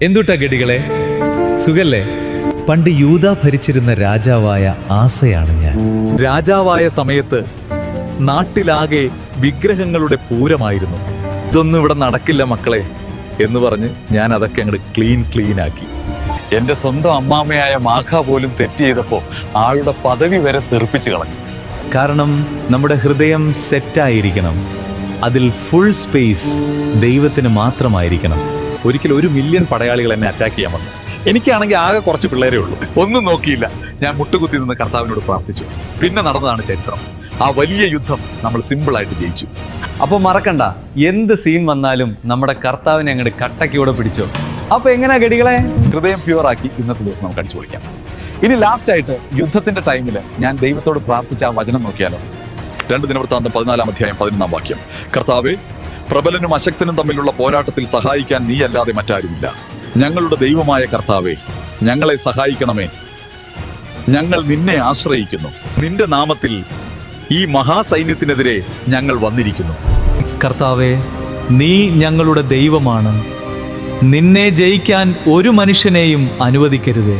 എന്തുട്ടാ ഗഡികളെ, സുഖല്ലേ? പണ്ട് യൂദ ഭരിച്ചിരുന്ന രാജാവായ ആസയാണ് ഞാൻ. രാജാവായ സമയത്ത് നാട്ടിലാകെ വിഗ്രഹങ്ങളുടെ പൂരമായിരുന്നു. ഇതൊന്നും ഇവിടെ നടക്കില്ല മക്കളെ എന്ന് പറഞ്ഞ് ഞാൻ അതൊക്കെ അങ്ങോട്ട് ക്ലീൻ ആക്കി. എന്റെ സ്വന്തം അമ്മാമ്മയായ മാഖ പോലും തെറ്റ് ചെയ്തപ്പോ ആളുടെ പദവി വരെ തെറിപ്പിച്ചു കളഞ്ഞു. കാരണം നമ്മുടെ ഹൃദയം സെറ്റായിരിക്കണം. അതിൽ ഫുൾ സ്പേസ് ദൈവത്തിന് മാത്രമായിരിക്കണം. ഒരിക്കൽ 1 മില്യൺ പടയാളികൾ എന്നെ അറ്റാക്ക് ചെയ്യാൻ വന്നു. എനിക്കാണെങ്കിൽ ആകെ കുറച്ച് പിള്ളേരേ ഉള്ളൂ. ഒന്നും നോക്കിയില്ല, ഞാൻ മുട്ടുകുത്തി നിന്ന് കർത്താവിനോട് പ്രാർത്ഥിച്ചു. പിന്നെ നടന്നതാണ് ചരിത്രം. ആ വലിയ യുദ്ധം നമ്മൾ സിമ്പിളായിട്ട് ജയിച്ചു. അപ്പൊ മറക്കണ്ട, എന്ത് സീൻ വന്നാലും നമ്മുടെ കർത്താവിനെ അങ്ങോട്ട് കട്ടക്കോടെ പിടിച്ചോ. അപ്പൊ എങ്ങനെയാ ഗഡികളെ? ഹൃദയം പ്യുവറാക്കി ഇന്നത്തെ ദിവസം നമുക്ക് അടിച്ചു പൊളിക്കാം. ഇനി ലാസ്റ്റ് ആയിട്ട് യുദ്ധത്തിന്റെ ടൈമിൽ ഞാൻ ദൈവത്തോട് പ്രാർത്ഥിച്ച ആ വചനം നോക്കിയാലോ. 2 ദിനവൃത്താന്തം 14-ാം അധ്യായം 11-ാം വാക്യം. കർത്താവേ, പ്രബലനും അശക്തനും തമ്മിലുള്ള പോരാട്ടത്തിൽ സഹായിക്കാൻ നീ അല്ലാതെ മറ്റാരുമില്ല. ഞങ്ങളുടെ ദൈവമായ കർത്താവേ, ഞങ്ങളെ സഹായിക്കണമേ. ഞങ്ങൾ നിന്നെ ആശ്രയിക്കുന്നു. നിന്റെ നാമത്തിൽ ഈ മഹാസൈന്യത്തിനെതിരെ ഞങ്ങൾ വന്നിരിക്കുന്നു. കർത്താവേ, നീ ഞങ്ങളുടെ ദൈവമാണ്. നിന്നെ ജയിക്കാൻ ഒരു മനുഷ്യനെയും അനുവദിക്കരുതേ.